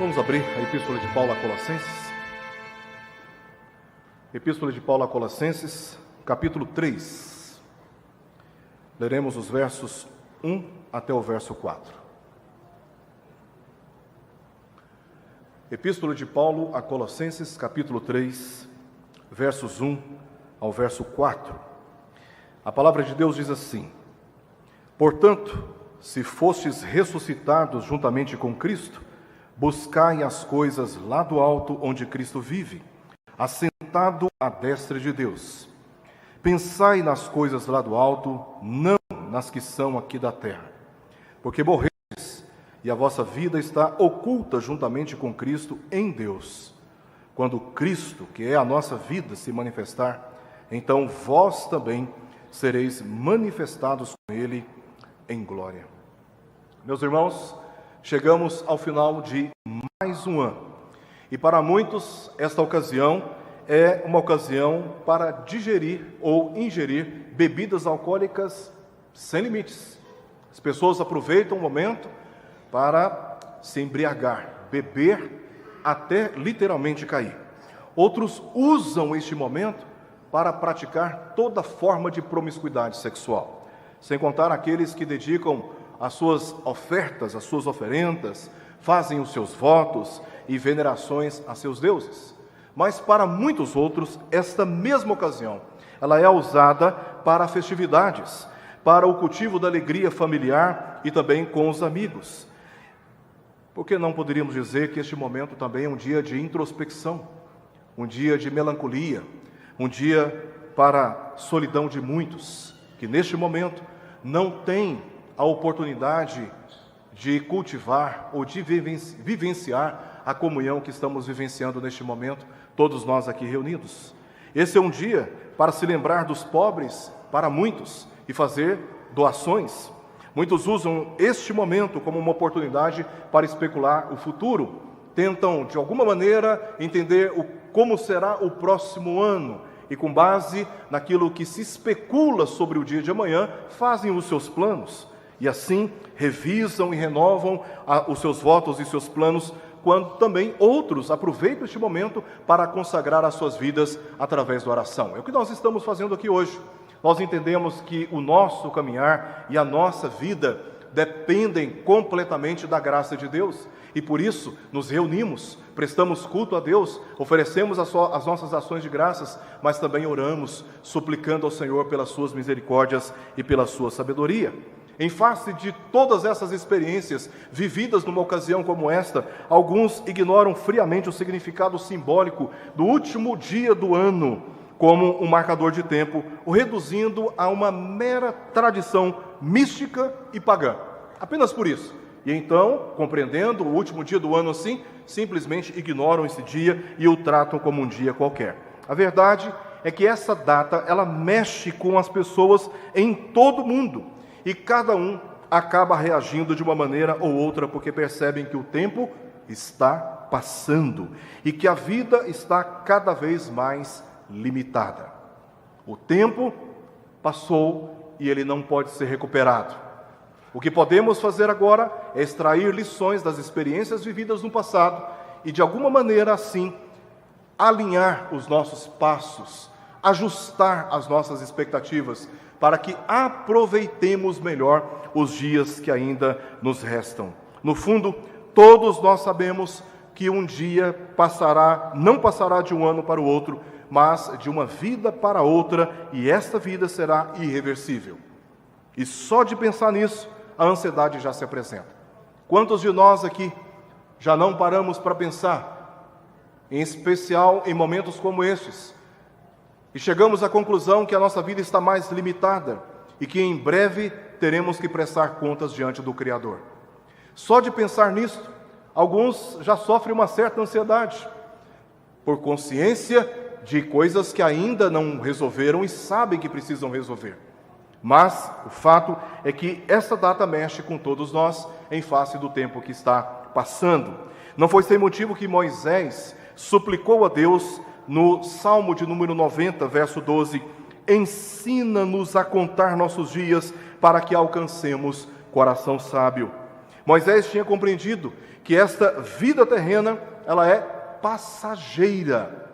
Vamos abrir a Epístola de Paulo a Colossenses. Epístola de Paulo a Colossenses, capítulo 3. Leremos os versos 1 até o verso 4. Epístola de Paulo a Colossenses, capítulo 3, versos 1 ao verso 4. A palavra de Deus diz assim: Portanto, se fostes ressuscitados juntamente com Cristo, buscai as coisas lá do alto onde Cristo vive, assentado à destra de Deus. Pensai nas coisas lá do alto, não nas que são aqui da terra. Porque morrestes, e a vossa vida está oculta juntamente com Cristo em Deus. Quando Cristo, que é a nossa vida, se manifestar, então vós também sereis manifestados com Ele em glória. Meus irmãos, chegamos ao final de mais um ano. E para muitos, esta ocasião é uma ocasião para digerir ou ingerir bebidas alcoólicas sem limites. As pessoas aproveitam o momento para se embriagar, beber até literalmente cair. Outros usam este momento para praticar toda forma de promiscuidade sexual. Sem contar aqueles que dedicam as suas ofertas, as suas oferendas, fazem os seus votos e venerações a seus deuses. Mas para muitos outros, esta mesma ocasião, ela é usada para festividades, para o cultivo da alegria familiar e também com os amigos. Por que não poderíamos dizer que este momento também é um dia de introspecção, um dia de melancolia, um dia para a solidão de muitos, que neste momento não têm a oportunidade de cultivar ou de vivenciar a comunhão que estamos vivenciando neste momento, todos nós aqui reunidos. Esse é um dia para se lembrar dos pobres para muitos e fazer doações. Muitos usam este momento como uma oportunidade para especular o futuro. Tentam, de alguma maneira, entender como será o próximo ano. E com base naquilo que se especula sobre o dia de amanhã, fazem os seus planos. E assim, revisam e renovam os seus votos e seus planos, quando também outros aproveitam este momento para consagrar as suas vidas através da oração. É o que nós estamos fazendo aqui hoje. Nós entendemos que o nosso caminhar e a nossa vida dependem completamente da graça de Deus. E por isso nos reunimos, prestamos culto a Deus, oferecemos as nossas ações de graças, mas também oramos, suplicando ao Senhor pelas suas misericórdias e pela sua sabedoria. Em face de todas essas experiências vividas numa ocasião como esta, alguns ignoram friamente o significado simbólico do último dia do ano como um marcador de tempo, o reduzindo a uma mera tradição mística e pagã. Apenas por isso. E então, compreendendo o último dia do ano assim, simplesmente ignoram esse dia e o tratam como um dia qualquer. A verdade é que essa data, ela mexe com as pessoas em todo o mundo. E cada um acaba reagindo de uma maneira ou outra, porque percebem que o tempo está passando e que a vida está cada vez mais limitada. O tempo passou e ele não pode ser recuperado. O que podemos fazer agora é extrair lições das experiências vividas no passado e, de alguma maneira, assim, alinhar os nossos passos, ajustar as nossas expectativas, para que aproveitemos melhor os dias que ainda nos restam. No fundo, todos nós sabemos que um dia não passará de um ano para o outro, mas de uma vida para outra, e esta vida será irreversível. E só de pensar nisso, a ansiedade já se apresenta. Quantos de nós aqui já não paramos para pensar, em especial em momentos como estes, e chegamos à conclusão que a nossa vida está mais limitada e que em breve teremos que prestar contas diante do Criador. Só de pensar nisso, alguns já sofrem uma certa ansiedade, por consciência de coisas que ainda não resolveram e sabem que precisam resolver. Mas o fato é que essa data mexe com todos nós em face do tempo que está passando. Não foi sem motivo que Moisés suplicou a Deus no Salmo de número 90, verso 12, ensina-nos a contar nossos dias para que alcancemos coração sábio. Moisés tinha compreendido que esta vida terrena, ela é passageira.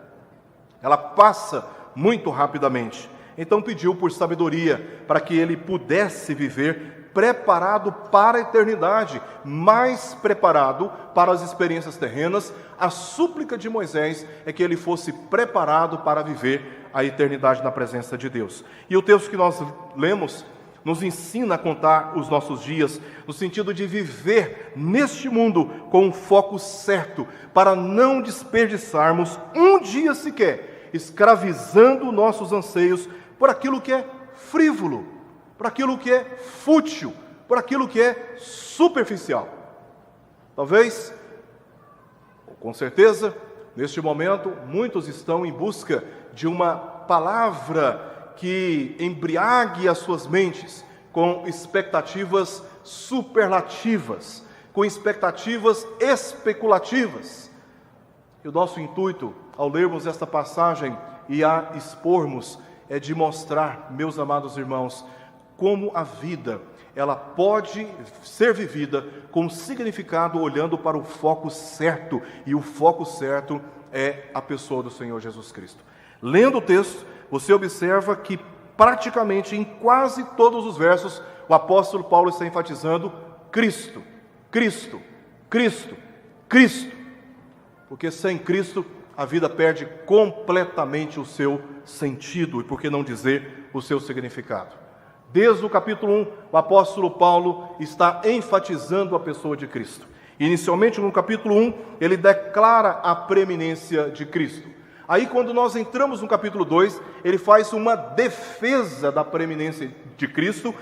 Ela passa muito rapidamente. Então pediu por sabedoria, para que ele pudesse viver preparado para a eternidade, mais preparado para as experiências terrenas. A súplica de Moisés é que ele fosse preparado para viver a eternidade na presença de Deus. E o texto que nós lemos nos ensina a contar os nossos dias, no sentido de viver neste mundo com um foco certo, para não desperdiçarmos um dia sequer, escravizando nossos anseios por aquilo que é frívolo, por aquilo que é fútil, por aquilo que é superficial. Talvez, ou com certeza, neste momento, muitos estão em busca de uma palavra que embriague as suas mentes com expectativas superlativas, com expectativas especulativas. E o nosso intuito, ao lermos esta passagem e a expormos, é de mostrar, meus amados irmãos, como a vida, ela pode ser vivida com significado olhando para o foco certo, e o foco certo é a pessoa do Senhor Jesus Cristo. Lendo o texto, você observa que praticamente em quase todos os versos, o apóstolo Paulo está enfatizando Cristo, Cristo, Cristo, Cristo. Porque sem Cristo, a vida perde completamente o seu sentido, e por que não dizer o seu significado. Desde o capítulo 1, o apóstolo Paulo está enfatizando a pessoa de Cristo. Inicialmente, no capítulo 1, ele declara a preeminência de Cristo. Aí, quando nós entramos no capítulo 2, ele faz uma defesa da preeminência de Cristo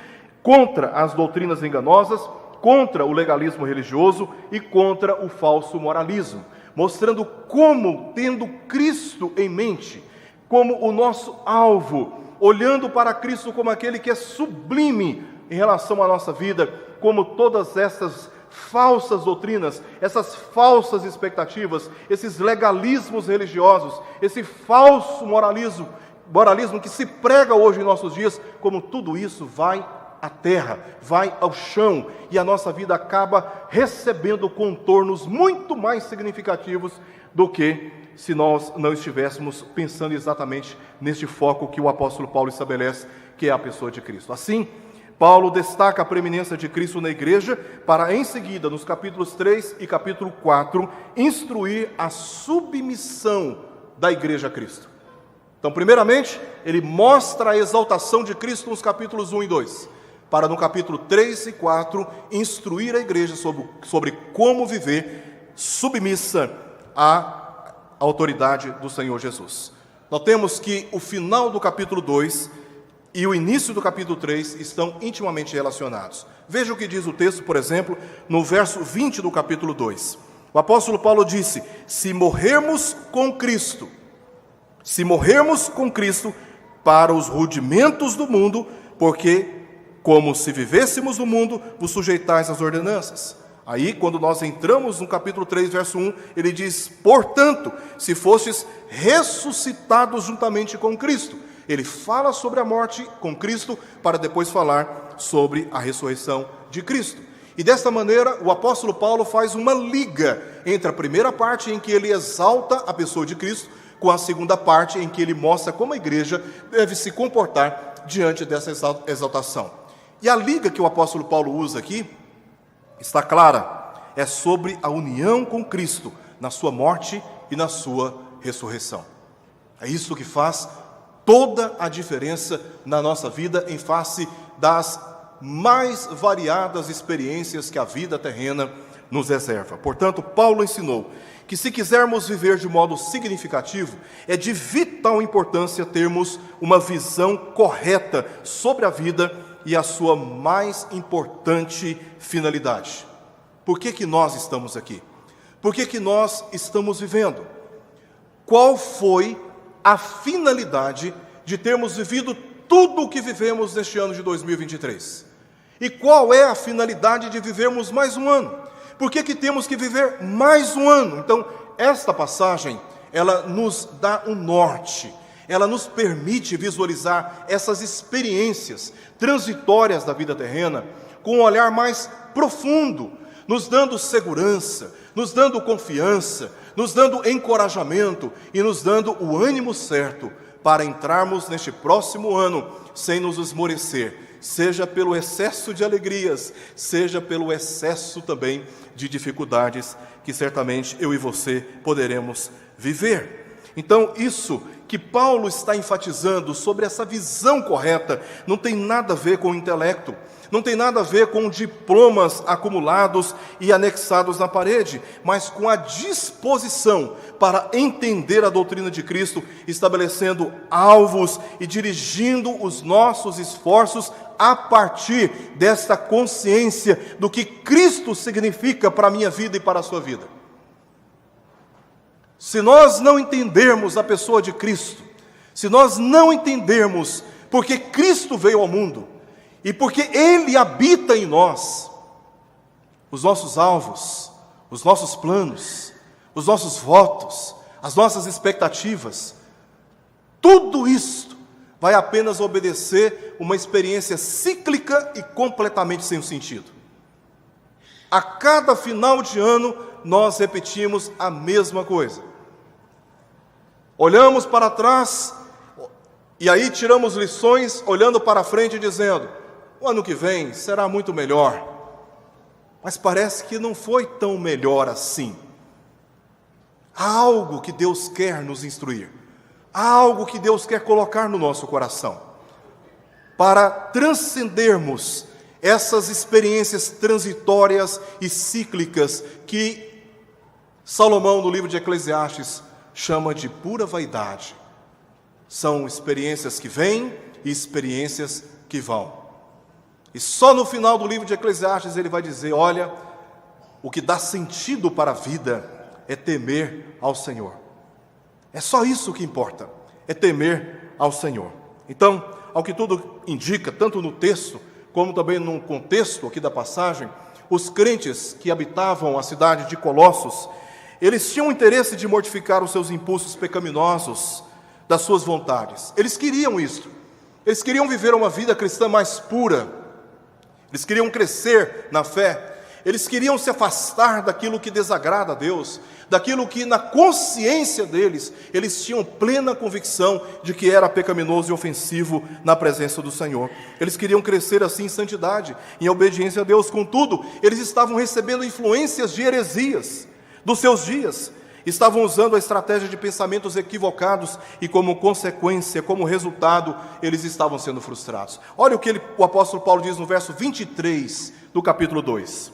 contra as doutrinas enganosas, contra o legalismo religioso e contra o falso moralismo, mostrando como, tendo Cristo em mente, como o nosso alvo, olhando para Cristo como aquele que é sublime em relação à nossa vida, como todas essas falsas doutrinas, essas falsas expectativas, esses legalismos religiosos, esse falso moralismo que se prega hoje em nossos dias, como tudo isso vai à terra, vai ao chão, e a nossa vida acaba recebendo contornos muito mais significativos do que se nós não estivéssemos pensando exatamente neste foco que o apóstolo Paulo estabelece, que é a pessoa de Cristo. Assim, Paulo destaca a preeminência de Cristo na igreja, para em seguida, nos capítulos 3 e capítulo 4, instruir a submissão da igreja a Cristo. Então, primeiramente, ele mostra a exaltação de Cristo nos capítulos 1 e 2, para no capítulo 3 e 4, instruir a igreja sobre como viver submissa à autoridade do Senhor Jesus. Notemos que o final do capítulo 2 e o início do capítulo 3 estão intimamente relacionados. Veja o que diz o texto, por exemplo, no verso 20 do capítulo 2. O apóstolo Paulo disse: se morrermos com Cristo para os rudimentos do mundo, porque, como se vivêssemos no mundo, vos sujeitais às ordenanças. Aí, quando nós entramos no capítulo 3, verso 1, ele diz: portanto, se fostes ressuscitados juntamente com Cristo. Ele fala sobre a morte com Cristo, para depois falar sobre a ressurreição de Cristo. E desta maneira, o apóstolo Paulo faz uma liga entre a primeira parte, em que ele exalta a pessoa de Cristo, com a segunda parte, em que ele mostra como a igreja deve se comportar diante dessa exaltação. E a liga que o apóstolo Paulo usa aqui, está clara, é sobre a união com Cristo, na sua morte e na sua ressurreição. É isso que faz toda a diferença na nossa vida, em face das mais variadas experiências que a vida terrena nos reserva. Portanto, Paulo ensinou que, se quisermos viver de modo significativo, é de vital importância termos uma visão correta sobre a vida e a sua mais importante finalidade. Por que nós estamos aqui? Por que nós estamos vivendo? Qual foi a finalidade de termos vivido tudo o que vivemos neste ano de 2023? E qual é a finalidade de vivermos mais um ano? Por que temos que viver mais um ano? Então, esta passagem, ela nos dá um norte, ela nos permite visualizar essas experiências transitórias da vida terrena com um olhar mais profundo, nos dando segurança, nos dando confiança, nos dando encorajamento e nos dando o ânimo certo para entrarmos neste próximo ano sem nos esmorecer, seja pelo excesso de alegrias, seja pelo excesso também de dificuldades que certamente eu e você poderemos viver. Então, isso que Paulo está enfatizando sobre essa visão correta não tem nada a ver com o intelecto, não tem nada a ver com diplomas acumulados e anexados na parede, mas com a disposição para entender a doutrina de Cristo, estabelecendo alvos e dirigindo os nossos esforços a partir desta consciência do que Cristo significa para a minha vida e para a sua vida. Se nós não entendermos a pessoa de Cristo, se nós não entendermos porque Cristo veio ao mundo, e porque Ele habita em nós, os nossos alvos, os nossos planos, os nossos votos, as nossas expectativas, tudo isto vai apenas obedecer uma experiência cíclica e completamente sem sentido. A cada final de ano, nós repetimos a mesma coisa. Olhamos para trás, e aí tiramos lições, olhando para frente e dizendo: o ano que vem será muito melhor. Mas parece que não foi tão melhor assim. Há algo que Deus quer nos instruir. Há algo que Deus quer colocar no nosso coração. Para transcendermos essas experiências transitórias e cíclicas que Salomão, no livro de Eclesiastes, chama de pura vaidade. São experiências que vêm e experiências que vão. E só no final do livro de Eclesiastes ele vai dizer: olha, o que dá sentido para a vida é temer ao Senhor. É só isso que importa, é temer ao Senhor. Então, ao que tudo indica, tanto no texto, como também no contexto aqui da passagem, os crentes que habitavam a cidade de Colossos, eles tinham interesse de mortificar os seus impulsos pecaminosos, das suas vontades. Eles queriam isso. Eles queriam viver uma vida cristã mais pura. Eles queriam crescer na fé, eles queriam se afastar daquilo que desagrada a Deus, daquilo que na consciência deles, eles tinham plena convicção de que era pecaminoso e ofensivo na presença do Senhor. Eles queriam crescer assim em santidade, em obediência a Deus. Contudo, eles estavam recebendo influências de heresias dos seus dias, estavam usando a estratégia de pensamentos equivocados e como consequência, como resultado, eles estavam sendo frustrados. Olha o que o apóstolo Paulo diz no verso 23 do capítulo 2.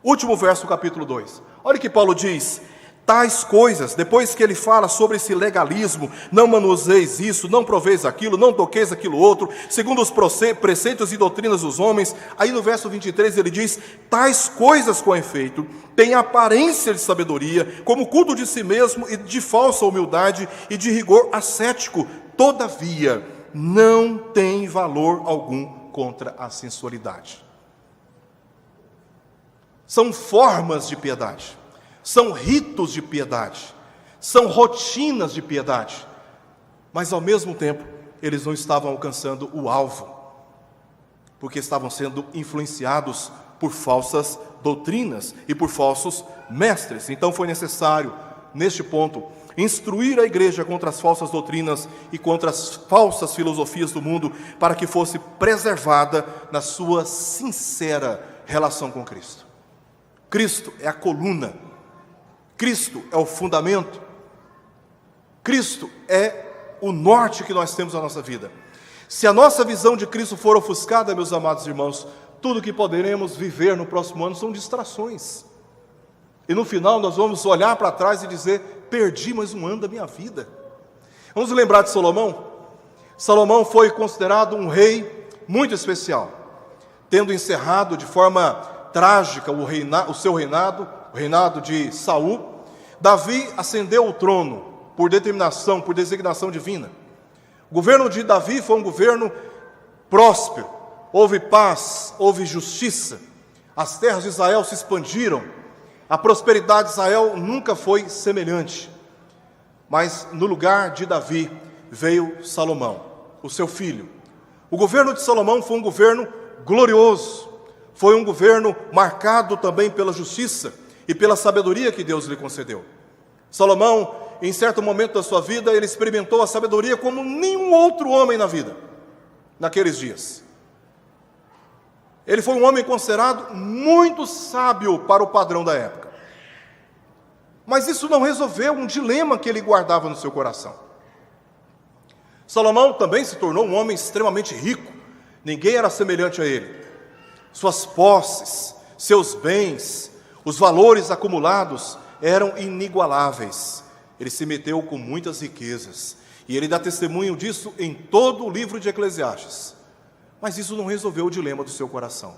Último verso do capítulo 2. Olha o que Paulo diz: tais coisas, depois que ele fala sobre esse legalismo, não manuseis isso, não proveis aquilo, não toqueis aquilo outro, segundo os preceitos e doutrinas dos homens, aí no verso 23 ele diz: tais coisas com efeito, têm aparência de sabedoria, como culto de si mesmo e de falsa humildade e de rigor ascético, todavia não tem valor algum contra a sensualidade. São formas de piedade, são ritos de piedade, são rotinas de piedade, mas ao mesmo tempo eles não estavam alcançando o alvo, porque estavam sendo influenciados por falsas doutrinas e por falsos mestres. Então foi necessário, neste ponto, instruir a igreja contra as falsas doutrinas e contra as falsas filosofias do mundo, para que fosse preservada na sua sincera relação com Cristo. Cristo é a coluna, Cristo é o fundamento, Cristo é o norte que nós temos na nossa vida. Se a nossa visão de Cristo for ofuscada, meus amados irmãos, tudo que poderemos viver no próximo ano são distrações. E no final nós vamos olhar para trás e dizer: perdi mais um ano da minha vida. Vamos lembrar de Salomão? Salomão foi considerado um rei muito especial, tendo encerrado de forma trágica o seu reinado, o reinado de Saul. Davi ascendeu o trono por determinação, por designação divina. O governo de Davi foi um governo próspero, houve paz, houve justiça, as terras de Israel se expandiram, a prosperidade de Israel nunca foi semelhante. Mas no lugar de Davi veio Salomão, o seu filho. O governo de Salomão foi um governo glorioso, Foi um governo marcado também pela justiça e pela sabedoria que Deus lhe concedeu. Salomão, em certo momento da sua vida, ele experimentou a sabedoria como nenhum outro homem na vida, naqueles dias. Ele foi um homem considerado muito sábio para o padrão da época. Mas isso não resolveu um dilema que ele guardava no seu coração. Salomão também se tornou um homem extremamente rico. Ninguém era semelhante a ele. Suas posses, seus bens, os valores acumulados eram inigualáveis. Ele se meteu com muitas riquezas. E ele dá testemunho disso em todo o livro de Eclesiastes. Mas isso não resolveu o dilema do seu coração.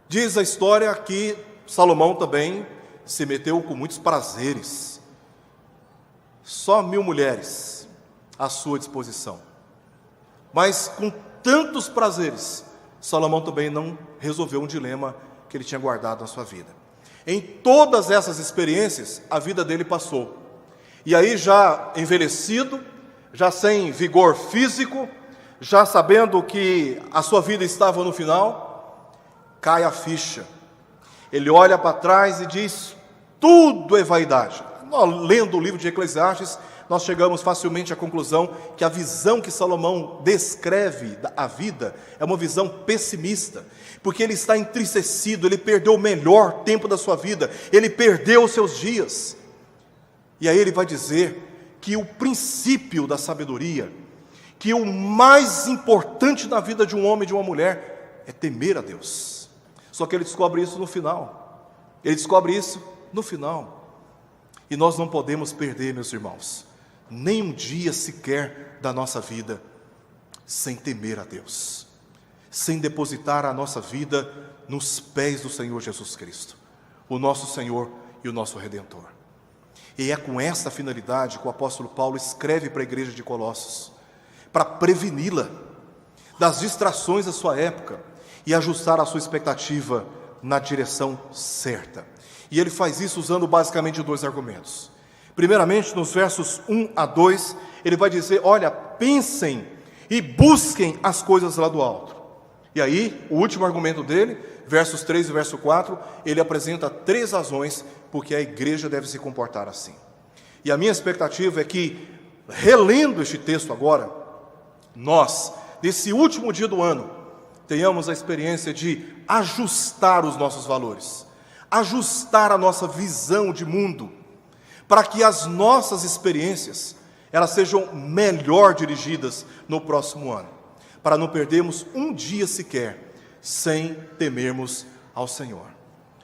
Diz a história que Salomão também se meteu com muitos prazeres. Só 1000 mulheres à sua disposição. Mas com tantos prazeres, Salomão também não resolveu um dilema que ele tinha guardado na sua vida. Em todas essas experiências, a vida dele passou. E aí, já envelhecido, já sem vigor físico, já sabendo que a sua vida estava no final, cai a ficha. Ele olha para trás e diz: tudo é vaidade. Lendo o livro de Eclesiastes, nós chegamos facilmente à conclusão que a visão que Salomão descreve a vida é uma visão pessimista, porque ele está entristecido, ele perdeu o melhor tempo da sua vida, ele perdeu os seus dias. E aí ele vai dizer que o princípio da sabedoria, que o mais importante na vida de um homem e de uma mulher é temer a Deus. Só que ele descobre isso no final. Ele descobre isso no final. E nós não podemos perder, meus irmãos, nem um dia sequer da nossa vida sem temer a Deus, sem depositar a nossa vida nos pés do Senhor Jesus Cristo, o nosso Senhor e o nosso Redentor. E é com essa finalidade que o apóstolo Paulo escreve para a igreja de Colossos, para preveni-la das distrações da sua época e ajustar a sua expectativa na direção certa. E ele faz isso usando basicamente 2 argumentos. Primeiramente, nos versos 1 a 2, ele vai dizer: olha, pensem e busquem as coisas lá do alto. E aí, o último argumento dele, versos 3 e verso 4, ele apresenta 3 razões porque a igreja deve se comportar assim. E a minha expectativa é que, relendo este texto agora, nós, nesse último dia do ano, tenhamos a experiência de ajustar os nossos valores, ajustar a nossa visão de mundo, para que as nossas experiências, elas sejam melhor dirigidas no próximo ano, para não perdermos um dia sequer, sem temermos ao Senhor.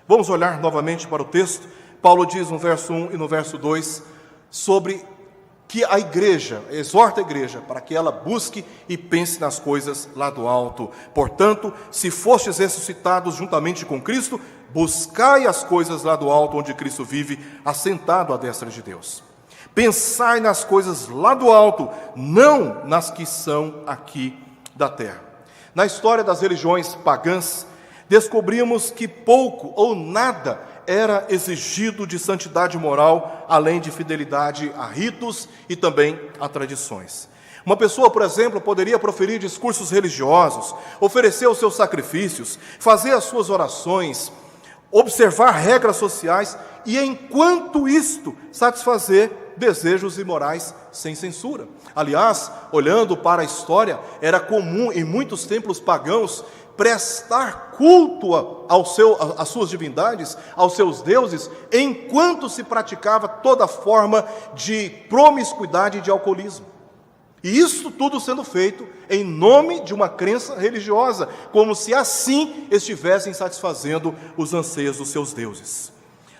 Vamos olhar novamente para o texto. Paulo diz no verso 1 e no verso 2, sobre que a igreja, exorta a igreja, para que ela busque e pense nas coisas lá do alto. Portanto, se fostes ressuscitados juntamente com Cristo, buscai as coisas lá do alto, onde Cristo vive, assentado à destra de Deus. Pensai nas coisas lá do alto, não nas que são aqui da terra. Na história das religiões pagãs, descobrimos que pouco ou nada era exigido de santidade moral, além de fidelidade a ritos e também a tradições. Uma pessoa, por exemplo, poderia proferir discursos religiosos, oferecer os seus sacrifícios, fazer as suas orações, observar regras sociais e, enquanto isto, satisfazer desejos imorais sem censura. Aliás, olhando para a história, era comum em muitos templos pagãos prestar culto às suas divindades, aos seus deuses, enquanto se praticava toda forma de promiscuidade e de alcoolismo. E isso tudo sendo feito em nome de uma crença religiosa, como se assim estivessem satisfazendo os anseios dos seus deuses.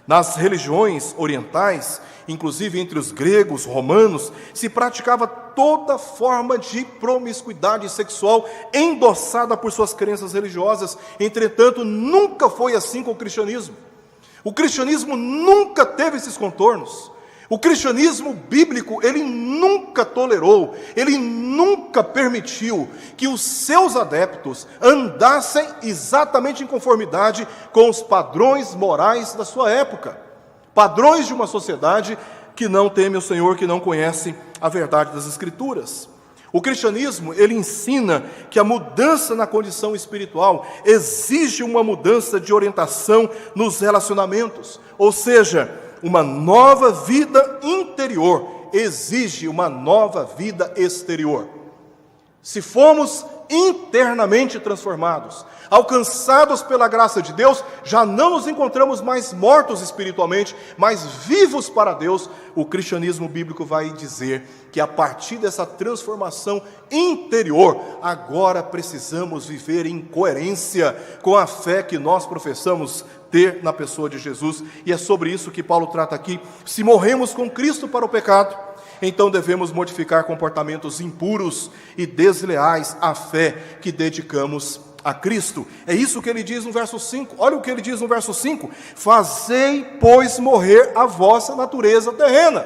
Nas religiões orientais, inclusive entre os gregos, romanos, se praticava toda forma de promiscuidade sexual endossada por suas crenças religiosas. Entretanto, nunca foi assim com o cristianismo. O cristianismo nunca teve esses contornos. O cristianismo bíblico, ele nunca tolerou, ele nunca permitiu que os seus adeptos andassem exatamente em conformidade com os padrões morais da sua época. Padrões de uma sociedade que não teme o Senhor, que não conhece a verdade das Escrituras. O cristianismo, ele ensina que a mudança na condição espiritual exige uma mudança de orientação nos relacionamentos, ou seja, uma nova vida interior exige uma nova vida exterior. Se formos internamente transformados, alcançados pela graça de Deus, já não nos encontramos mais mortos espiritualmente, mas vivos para Deus. O cristianismo bíblico vai dizer que a partir dessa transformação interior, agora precisamos viver em coerência com a fé que nós professamos ter na pessoa de Jesus, e é sobre isso que Paulo trata aqui. Se morremos com Cristo para o pecado, então devemos modificar comportamentos impuros e desleais à fé que dedicamos a Cristo. É isso que ele diz no verso 5. Olha o que ele diz no verso 5: fazei, pois, morrer a vossa natureza terrena.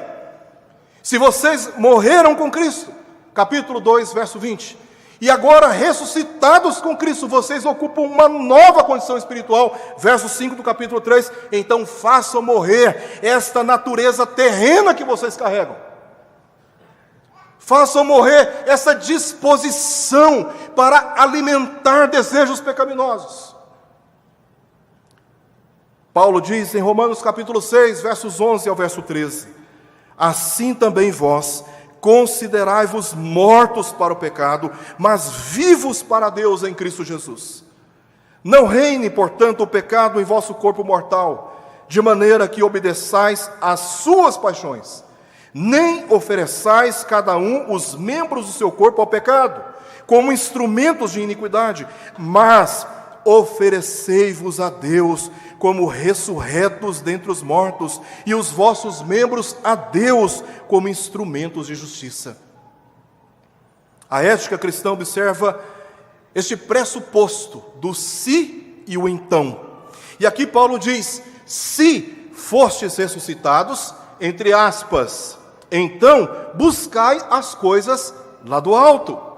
Se vocês morreram com Cristo, capítulo 2, verso 20, e agora ressuscitados com Cristo, vocês ocupam uma nova condição espiritual, verso 5 do capítulo 3, então façam morrer esta natureza terrena que vocês carregam. Façam morrer essa disposição para alimentar desejos pecaminosos. Paulo diz em Romanos capítulo 6, versos 11 ao verso 13: assim também vós considerai-vos mortos para o pecado, mas vivos para Deus em Cristo Jesus. Não reine, portanto, o pecado em vosso corpo mortal, de maneira que obedeçais às suas paixões. Nem ofereçais cada um os membros do seu corpo ao pecado, como instrumentos de iniquidade, mas oferecei-vos a Deus como ressurretos dentre os mortos, e os vossos membros a Deus como instrumentos de justiça. A ética cristã observa este pressuposto do se e o então. E aqui Paulo diz: se fostes ressuscitados, entre aspas, então buscai as coisas lá do alto.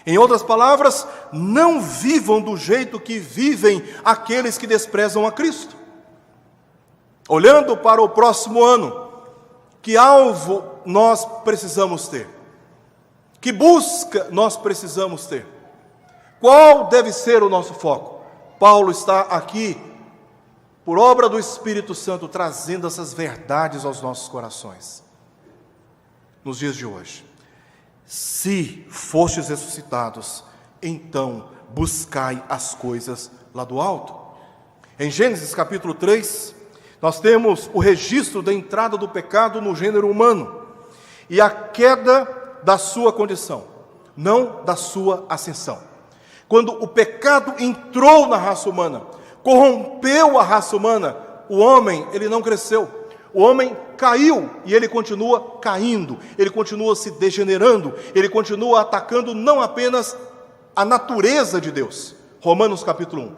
Em outras palavras, não vivam do jeito que vivem aqueles que desprezam a Cristo. Olhando para o próximo ano, que alvo nós precisamos ter? Que busca nós precisamos ter? Qual deve ser o nosso foco? Paulo está aqui, por obra do Espírito Santo, trazendo essas verdades aos nossos corações. Nos dias de hoje, se fostes ressuscitados, então buscai as coisas lá do alto. Em Gênesis capítulo 3, nós temos o registro da entrada do pecado no gênero humano e a queda da sua condição, não da sua ascensão. Quando o pecado entrou na raça humana, corrompeu a raça humana, o homem, ele não cresceu. O homem caiu e ele continua caindo, ele continua se degenerando, ele continua atacando não apenas a natureza de Deus, Romanos capítulo 1,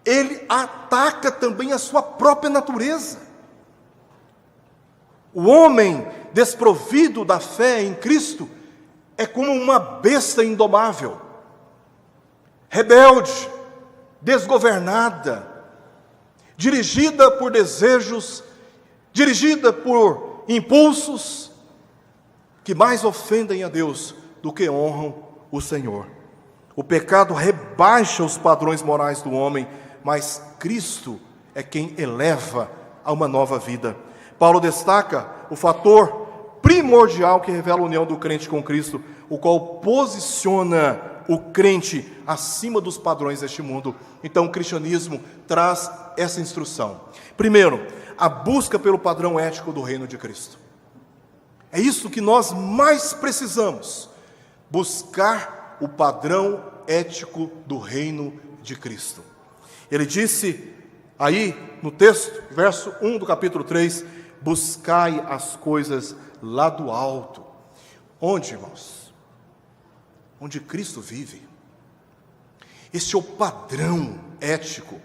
ele ataca também a sua própria natureza. O homem desprovido da fé em Cristo é como uma besta indomável, rebelde, desgovernada, dirigida por desejos, dirigida por impulsos que mais ofendem a Deus do que honram o Senhor. O pecado rebaixa os padrões morais do homem, mas Cristo é quem eleva a uma nova vida. Paulo destaca o fator primordial que revela a união do crente com Cristo, o qual posiciona o crente acima dos padrões deste mundo. Então o cristianismo traz essa instrução. Primeiro, a busca pelo padrão ético do reino de Cristo. É isso que nós mais precisamos, buscar o padrão ético do reino de Cristo. Ele disse aí no texto, verso 1 do capítulo 3, buscai as coisas lá do alto. Onde, irmãos? Onde Cristo vive. Este é o padrão ético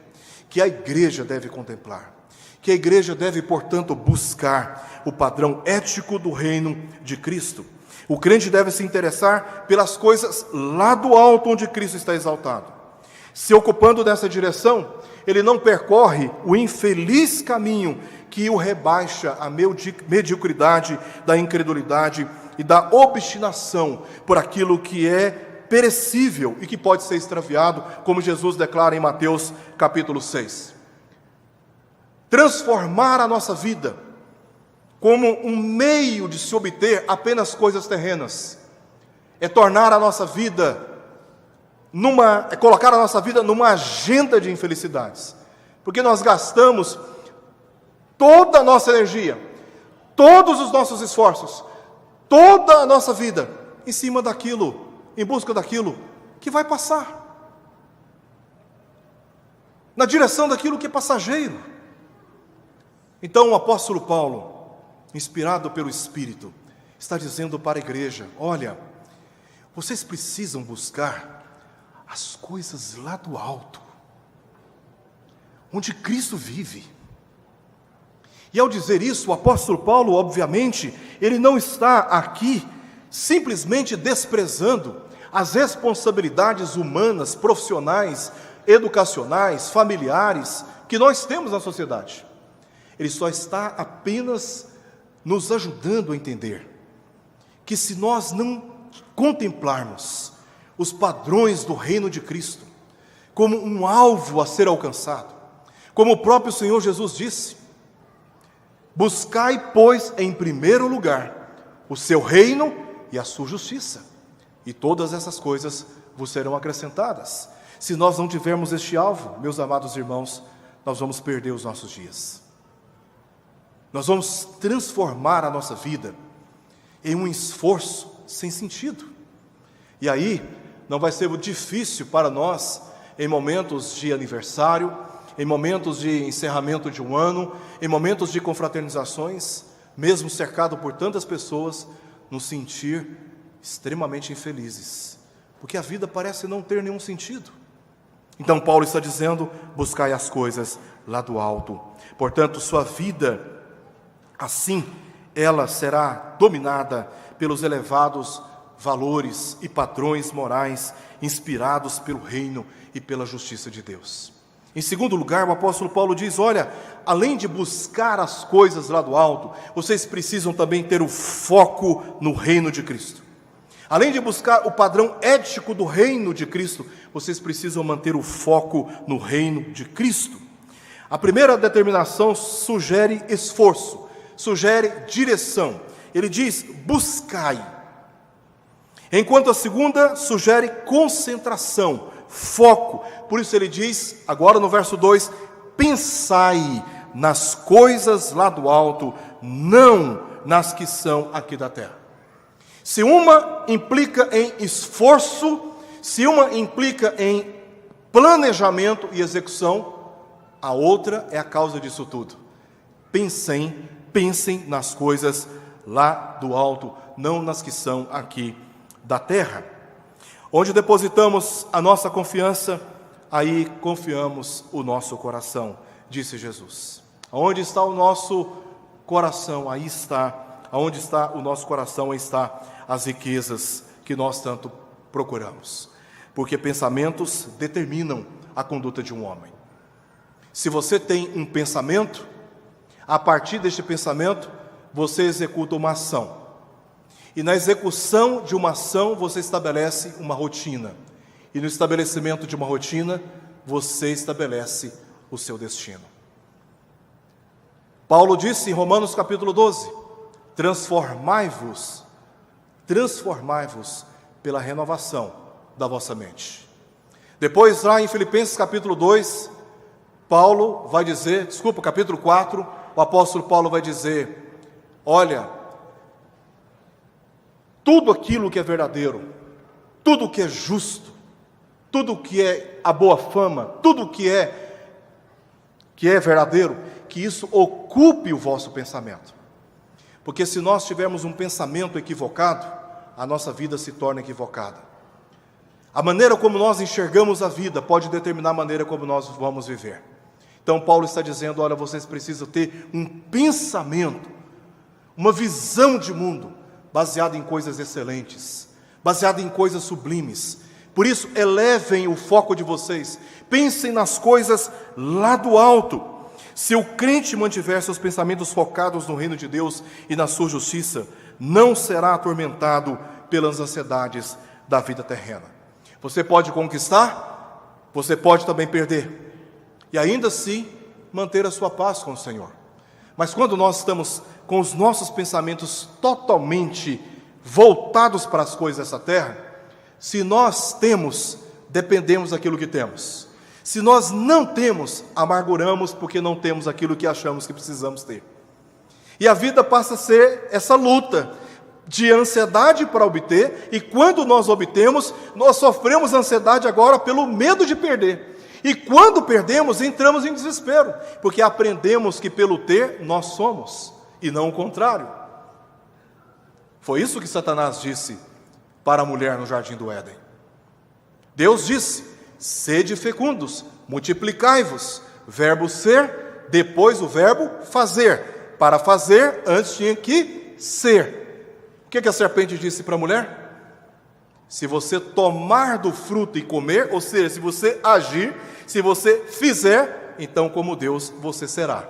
que a igreja deve contemplar. Que a igreja deve, portanto, buscar o padrão ético do reino de Cristo. O crente deve se interessar pelas coisas lá do alto onde Cristo está exaltado. Se ocupando dessa direção, ele não percorre o infeliz caminho que o rebaixa à mediocridade da incredulidade e da obstinação por aquilo que é perecível e que pode ser extraviado, como Jesus declara em Mateus capítulo 6. Transformar a nossa vida como um meio de se obter apenas coisas terrenas é tornar a nossa vida é colocar a nossa vida numa agenda de infelicidades, porque nós gastamos toda a nossa energia, todos os nossos esforços, toda a nossa vida em cima daquilo, em busca daquilo que vai passar, na direção daquilo que é passageiro. Então o apóstolo Paulo, inspirado pelo Espírito, está dizendo para a igreja: olha, vocês precisam buscar as coisas lá do alto, onde Cristo vive. E ao dizer isso, o apóstolo Paulo, obviamente, ele não está aqui simplesmente desprezando as responsabilidades humanas, profissionais, educacionais, familiares que nós temos na sociedade. Ele só está apenas nos ajudando a entender que se nós não contemplarmos os padrões do reino de Cristo como um alvo a ser alcançado, como o próprio Senhor Jesus disse: buscai, pois, em primeiro lugar o seu reino e a sua justiça, e todas essas coisas vos serão acrescentadas. Se nós não tivermos este alvo, meus amados irmãos, nós vamos perder os nossos dias. Nós vamos transformar a nossa vida em um esforço sem sentido. E aí não vai ser difícil para nós, em momentos de aniversário, em momentos de encerramento de um ano, em momentos de confraternizações, mesmo cercado por tantas pessoas, nos sentir extremamente infelizes, porque a vida parece não ter nenhum sentido. Então Paulo está dizendo: buscai as coisas lá do alto. Portanto, sua vida, assim, ela será dominada pelos elevados valores e padrões morais inspirados pelo reino e pela justiça de Deus. Em segundo lugar, o apóstolo Paulo diz: olha, além de buscar as coisas lá do alto, vocês precisam também ter o foco no reino de Cristo. Além de buscar o padrão ético do reino de Cristo, vocês precisam manter o foco no reino de Cristo. A primeira determinação sugere esforço, sugere direção. Ele diz: buscai. Enquanto a segunda sugere concentração, foco. Por isso ele diz, agora no verso 2, pensai nas coisas lá do alto, não nas que são aqui da terra. Se uma implica em esforço, se uma implica em planejamento e execução, a outra é a causa disso tudo. Pensem nas coisas lá do alto, não nas que são aqui da terra. Onde depositamos a nossa confiança, aí confiamos o nosso coração, disse Jesus. Onde está o nosso coração, aí está. Onde está o nosso coração, aí está as riquezas que nós tanto procuramos. Porque pensamentos determinam a conduta de um homem. Se você tem um pensamento, a partir deste pensamento, você executa uma ação. E na execução de uma ação, você estabelece uma rotina. E no estabelecimento de uma rotina, você estabelece o seu destino. Paulo disse em Romanos capítulo 12, transformai-vos pela renovação da vossa mente. Depois, lá em Filipenses capítulo 2, capítulo 4, o apóstolo Paulo vai dizer: olha, tudo aquilo que é verdadeiro, tudo que é justo, tudo que é a boa fama, tudo que é verdadeiro, que isso ocupe o vosso pensamento. Porque se nós tivermos um pensamento equivocado, a nossa vida se torna equivocada. A maneira como nós enxergamos a vida pode determinar a maneira como nós vamos viver. Então Paulo está dizendo: olha, vocês precisam ter um pensamento, uma visão de mundo, baseada em coisas excelentes, baseada em coisas sublimes. Por isso, elevem o foco de vocês, pensem nas coisas lá do alto. Se o crente mantiver seus pensamentos focados no reino de Deus e na sua justiça, não será atormentado pelas ansiedades da vida terrena. Você pode conquistar, você pode também perder, e ainda assim manter a sua paz com o Senhor. Mas quando nós estamos com os nossos pensamentos totalmente voltados para as coisas dessa terra, se nós temos, dependemos daquilo que temos. Se nós não temos, amarguramos porque não temos aquilo que achamos que precisamos ter. E a vida passa a ser essa luta de ansiedade para obter, e quando nós obtemos, nós sofremos ansiedade agora pelo medo de perder. E quando perdemos, entramos em desespero, porque aprendemos que pelo ter nós somos, e não o contrário. Foi isso que Satanás disse para a mulher no jardim do Éden. Deus disse: sede fecundos, multiplicai-vos. Verbo ser, depois o verbo fazer. Para fazer, antes tinha que ser. O que a serpente disse para a mulher? Se você tomar do fruto e comer, ou seja, se você agir, se você fizer, então como Deus você será.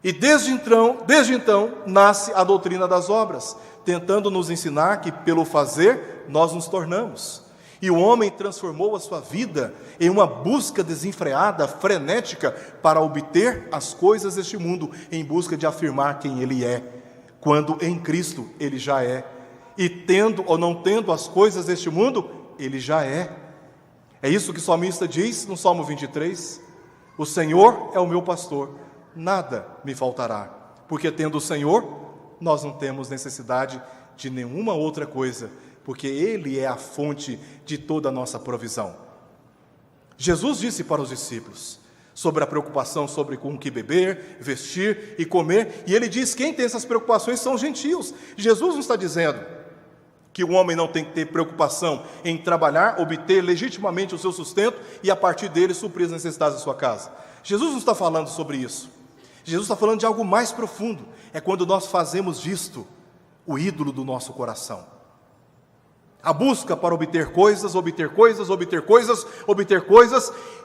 E desde então nasce a doutrina das obras, tentando nos ensinar que pelo fazer nós nos tornamos. E o homem transformou a sua vida em uma busca desenfreada, frenética, para obter as coisas deste mundo, em busca de afirmar quem ele é, quando em Cristo ele já é. E tendo ou não tendo as coisas deste mundo, ele já é. É isso que o salmista diz no Salmo 23, o Senhor é o meu pastor, nada me faltará, porque tendo o Senhor, nós não temos necessidade de nenhuma outra coisa, porque Ele é a fonte de toda a nossa provisão. Jesus disse para os discípulos sobre a preocupação sobre com o que beber, vestir e comer, e Ele diz: quem tem essas preocupações são os gentios. Jesus não está dizendo que o homem não tem que ter preocupação em trabalhar, obter legitimamente o seu sustento e a partir dele suprir as necessidades da sua casa. Jesus não está falando sobre isso. Jesus está falando de algo mais profundo. É quando nós fazemos disto o ídolo do nosso coração. A busca para obter coisas,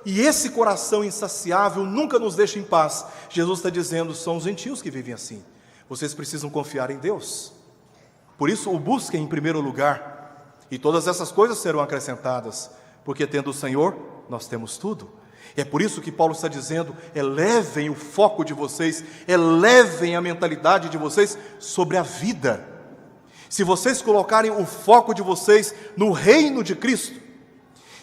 e esse coração insaciável nunca nos deixa em paz. Jesus está dizendo: são os gentios que vivem assim. Vocês precisam confiar em Deus. Por isso o busquem em primeiro lugar, e todas essas coisas serão acrescentadas, porque tendo o Senhor, nós temos tudo. E é por isso que Paulo está dizendo: elevem o foco de vocês, elevem a mentalidade de vocês sobre a vida. Se vocês colocarem o foco de vocês no reino de Cristo,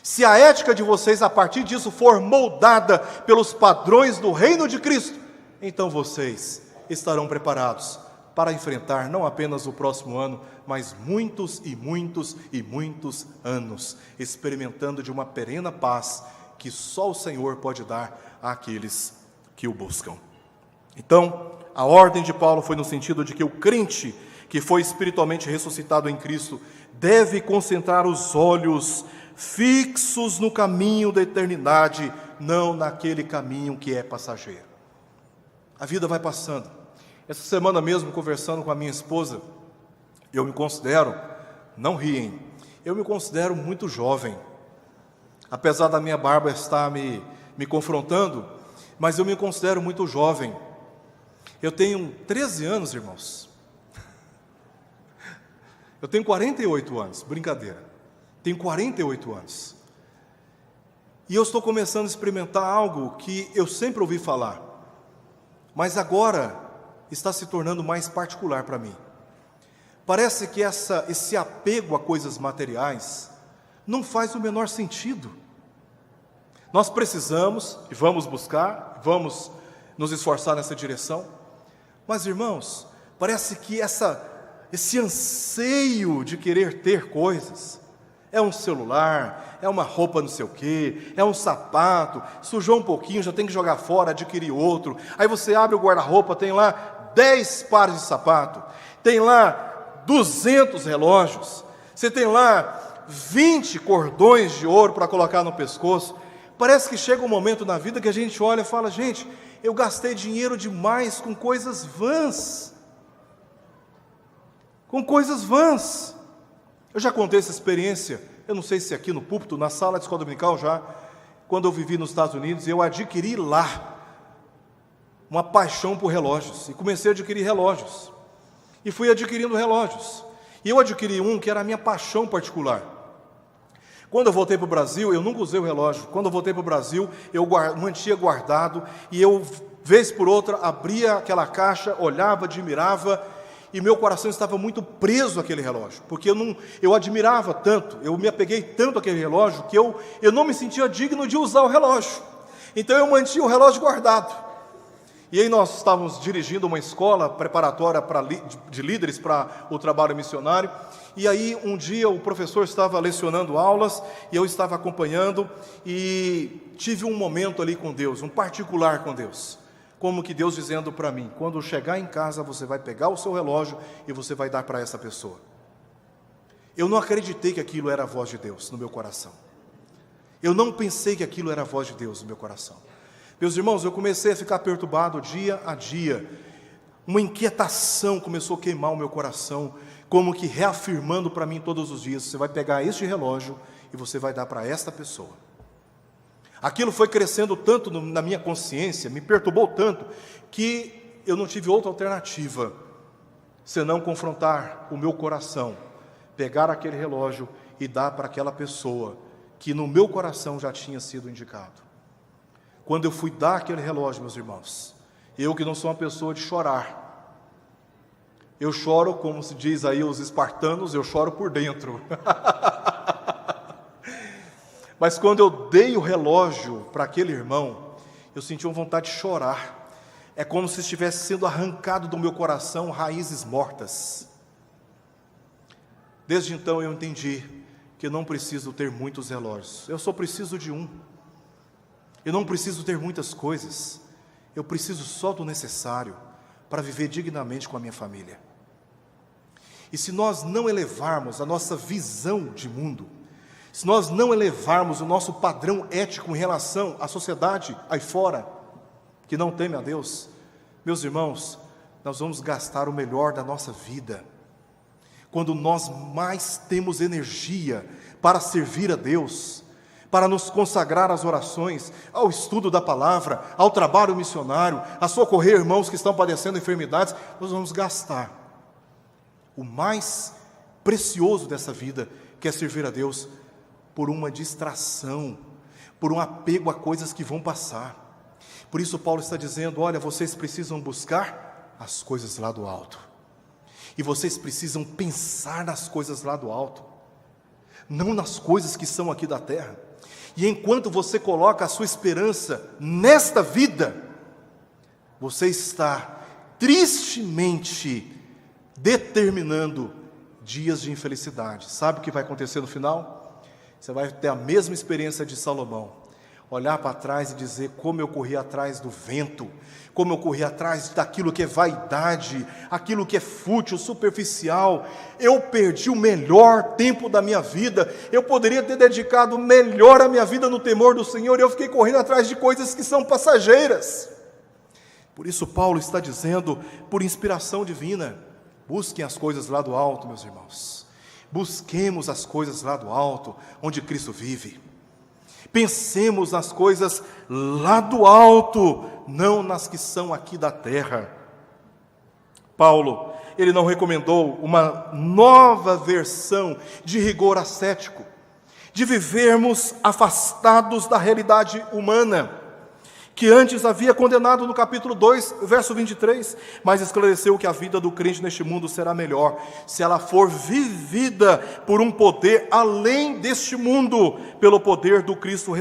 se a ética de vocês a partir disso for moldada pelos padrões do reino de Cristo, então vocês estarão preparados para enfrentar não apenas o próximo ano, mas muitos e muitos e muitos anos, experimentando de uma perene paz que só o Senhor pode dar àqueles que o buscam. Então, a ordem de Paulo foi no sentido de que o crente que foi espiritualmente ressuscitado em Cristo deve concentrar os olhos fixos no caminho da eternidade, não naquele caminho que é passageiro. A vida vai passando. Essa semana mesmo, conversando com a minha esposa, eu me considero, não riem, eu me considero muito jovem. Apesar da minha barba estar me confrontando, mas eu me considero muito jovem. Eu tenho 13 anos, irmãos. Eu tenho 48 anos, brincadeira. Tenho 48 anos. E eu estou começando a experimentar algo que eu sempre ouvi falar, mas agora está se tornando mais particular para mim. Parece que esse apego a coisas materiais não faz o menor sentido. Nós precisamos, e vamos buscar, vamos nos esforçar nessa direção, mas irmãos, parece que esse anseio de querer ter coisas, é um celular, é uma roupa não sei o quê, é um sapato, sujou um pouquinho, já tem que jogar fora, adquirir outro, aí você abre o guarda-roupa, tem lá 10 pares de sapato, tem lá 200 relógios, você tem lá 20 cordões de ouro para colocar no pescoço. Parece que chega um momento na vida que a gente olha e fala: gente, eu gastei dinheiro demais com coisas vãs. Com coisas vãs. Eu já contei essa experiência, eu não sei se aqui no púlpito, na sala de escola dominical já, quando eu vivi nos Estados Unidos, eu adquiri lá uma paixão por relógios, e comecei a adquirir relógios. e fui adquirindo relógios. E eu adquiri um que era a minha paixão particular. Quando eu voltei para o Brasil, eu nunca usei o relógio. Quando eu voltei para o Brasil, eu mantinha guardado, e eu, vez por outra, abria aquela caixa, olhava, admirava, e meu coração estava muito preso àquele relógio, porque eu admirava tanto, eu me apeguei tanto àquele relógio, que eu não me sentia digno de usar o relógio. Então eu mantinha o relógio guardado. E aí nós estávamos dirigindo uma escola preparatória de líderes para o trabalho missionário, e aí um dia o professor estava lecionando aulas, e eu estava acompanhando, e tive um momento ali com Deus, um particular com Deus, como que Deus dizendo para mim: quando chegar em casa você vai pegar o seu relógio e você vai dar para essa pessoa. Eu não acreditei que aquilo era a voz de Deus no meu coração. Eu não pensei que aquilo era a voz de Deus no meu coração. Meus irmãos, eu comecei a ficar perturbado dia a dia. Uma inquietação começou a queimar o meu coração, como que reafirmando para mim todos os dias: você vai pegar este relógio e você vai dar para esta pessoa. Aquilo foi crescendo tanto na minha consciência, me perturbou tanto, que eu não tive outra alternativa senão confrontar o meu coração, pegar aquele relógio e dar para aquela pessoa que no meu coração já tinha sido indicado. Quando eu fui dar aquele relógio, meus irmãos, eu que não sou uma pessoa de chorar, eu choro, como se diz aí os espartanos, eu choro por dentro. Mas quando eu dei o relógio para aquele irmão, eu senti uma vontade de chorar. É como se estivesse sendo arrancado do meu coração raízes mortas. Desde então eu entendi que eu não preciso ter muitos relógios, eu só preciso de um. Eu não preciso ter muitas coisas, eu preciso só do necessário para viver dignamente com a minha família. E se nós não elevarmos a nossa visão de mundo, se nós não elevarmos o nosso padrão ético em relação à sociedade aí fora, que não teme a Deus, meus irmãos, nós vamos gastar o melhor da nossa vida. Quando nós mais temos energia para servir a Deus, para nos consagrar às orações, ao estudo da palavra, ao trabalho missionário, a socorrer irmãos que estão padecendo enfermidades, nós vamos gastar o mais precioso dessa vida, que é servir a Deus, por uma distração, por um apego a coisas que vão passar. Por isso Paulo está dizendo: olha, vocês precisam buscar as coisas lá do alto, e vocês precisam pensar nas coisas lá do alto, não nas coisas que são aqui da terra. E enquanto você coloca a sua esperança nesta vida, você está tristemente determinando dias de infelicidade. Sabe o que vai acontecer no final? Você vai ter a mesma experiência de Salomão, olhar para trás e dizer: como eu corri atrás do vento, como eu corri atrás daquilo que é vaidade, aquilo que é fútil, superficial. Eu perdi o melhor tempo da minha vida, eu poderia ter dedicado melhor a minha vida no temor do Senhor, e eu fiquei correndo atrás de coisas que são passageiras. Por isso Paulo está dizendo, por inspiração divina: busquem as coisas lá do alto, meus irmãos. Busquemos as coisas lá do alto, onde Cristo vive. Pensemos nas coisas lá do alto, não nas que são aqui da terra. Paulo, ele não recomendou uma nova versão de rigor ascético, de vivermos afastados da realidade humana, que antes havia condenado no capítulo 2, verso 23, mas esclareceu que a vida do crente neste mundo será melhor, se ela for vivida por um poder além deste mundo, pelo poder do Cristo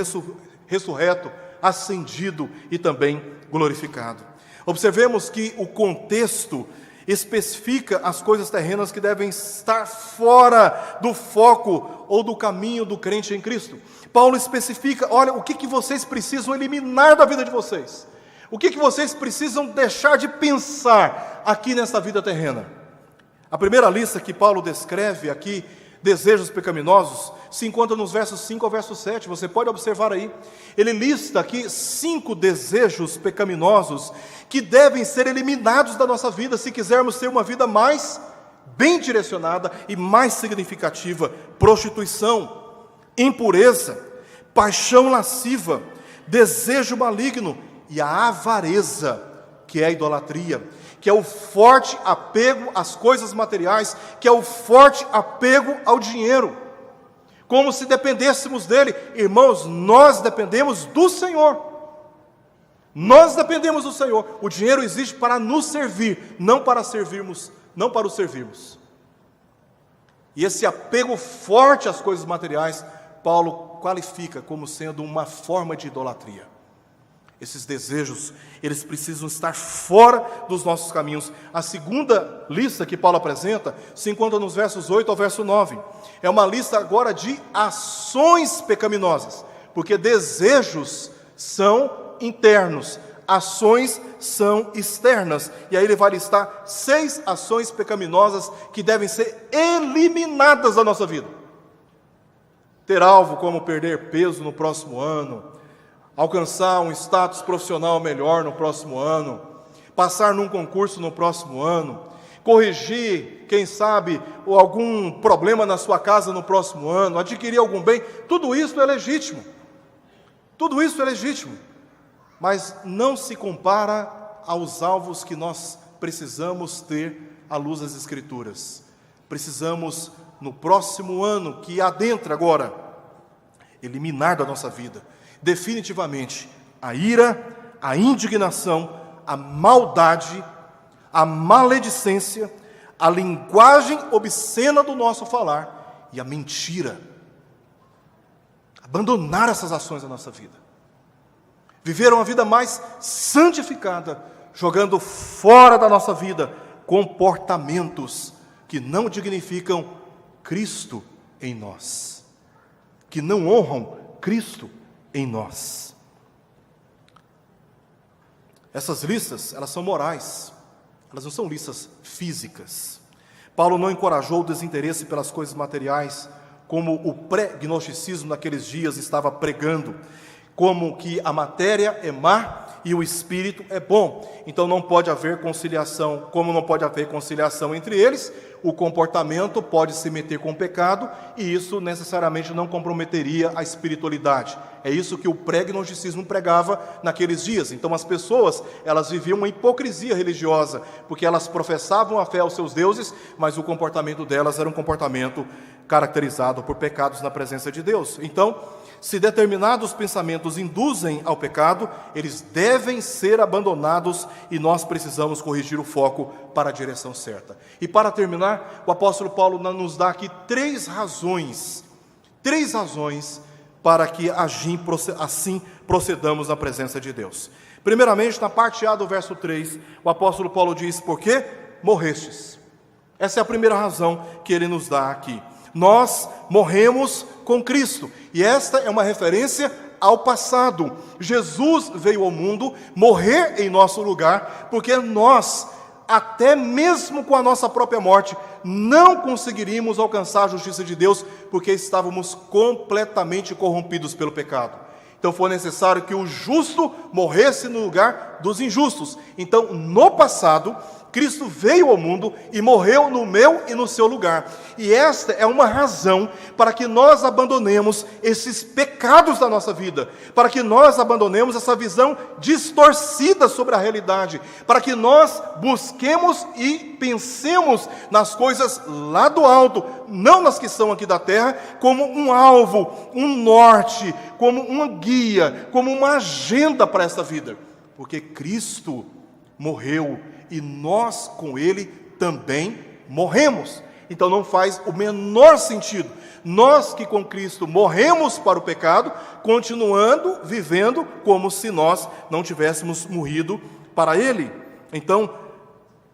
ressurreto, ascendido e também glorificado. Observemos que o contexto especifica as coisas terrenas que devem estar fora do foco ou do caminho do crente em Cristo. Paulo especifica: olha, o que vocês precisam eliminar da vida de vocês, o que vocês precisam deixar de pensar aqui nessa vida terrena. A primeira lista que Paulo descreve aqui, desejos pecaminosos, se encontra nos versos 5 ao verso 7, você pode observar aí. Ele lista aqui 5 desejos pecaminosos que devem ser eliminados da nossa vida, se quisermos ter uma vida mais bem direcionada e mais significativa: prostituição, impureza, paixão lasciva, desejo maligno e a avareza, que é a idolatria. que é o forte apego às coisas materiais, que é o forte apego ao dinheiro, como se dependêssemos dele. Irmãos, nós dependemos do Senhor. Nós dependemos do Senhor. O dinheiro existe para nos servir, não para o servirmos. E esse apego forte às coisas materiais, Paulo qualifica como sendo uma forma de idolatria. Esses desejos, eles precisam estar fora dos nossos caminhos. A segunda lista que Paulo apresenta se encontra nos versos 8 ao verso 9. É uma lista agora de ações pecaminosas, porque desejos são internos, ações são externas. E aí ele vai listar 6 ações pecaminosas que devem ser eliminadas da nossa vida. Ter alvo como perder peso no próximo ano, alcançar um status profissional melhor no próximo ano, passar num concurso no próximo ano, corrigir, quem sabe, algum problema na sua casa no próximo ano, adquirir algum bem, tudo isso é legítimo. Tudo isso é legítimo, mas não se compara aos alvos que nós precisamos ter à luz das Escrituras. Precisamos, no próximo ano que adentra agora, eliminar da nossa vida definitivamente a ira, a indignação, a maldade, a maledicência, a linguagem obscena do nosso falar e a mentira. Abandonar essas ações da nossa vida. Viver uma vida mais santificada, jogando fora da nossa vida comportamentos que não dignificam Cristo em nós, que não honram Cristo em nós. Essas listas, elas são morais, elas não são listas físicas. Paulo não encorajou o desinteresse pelas coisas materiais, como o pré-gnosticismo naqueles dias estava pregando, como que a matéria é má e o espírito é bom. Então não pode haver conciliação, como não pode haver conciliação entre eles, o comportamento pode se meter com o pecado e isso necessariamente não comprometeria a espiritualidade. É isso que o pré-gnosticismo pregava naqueles dias. Então as pessoas, elas viviam uma hipocrisia religiosa, porque elas professavam a fé aos seus deuses, mas o comportamento delas era um comportamento caracterizado por pecados na presença de Deus. Então, se determinados pensamentos induzem ao pecado, eles devem ser abandonados e nós precisamos corrigir o foco para a direção certa. E para terminar, o apóstolo Paulo nos dá aqui 3 razões para que assim procedamos na presença de Deus. Primeiramente, na parte A do verso 3, o apóstolo Paulo diz: porque morrestes. Essa é a primeira razão que ele nos dá aqui. Nós morremos com Cristo, e esta é uma referência ao passado. Jesus veio ao mundo morrer em nosso lugar, porque nós, até mesmo com a nossa própria morte, não conseguiríamos alcançar a justiça de Deus, porque estávamos completamente corrompidos pelo pecado. Então foi necessário que o justo morresse no lugar dos injustos. Então, no passado, Cristo veio ao mundo e morreu no meu e no seu lugar. E esta é uma razão para que nós abandonemos esses pecados da nossa vida, para que nós abandonemos essa visão distorcida sobre a realidade, para que nós busquemos e pensemos nas coisas lá do alto, não nas que são aqui da terra, como um alvo, um norte, como uma guia, como uma agenda para essa vida. Porque Cristo morreu e nós com Ele também morremos. Então não faz o menor sentido nós que com Cristo morremos para o pecado, continuando vivendo como se nós não tivéssemos morrido para Ele. Então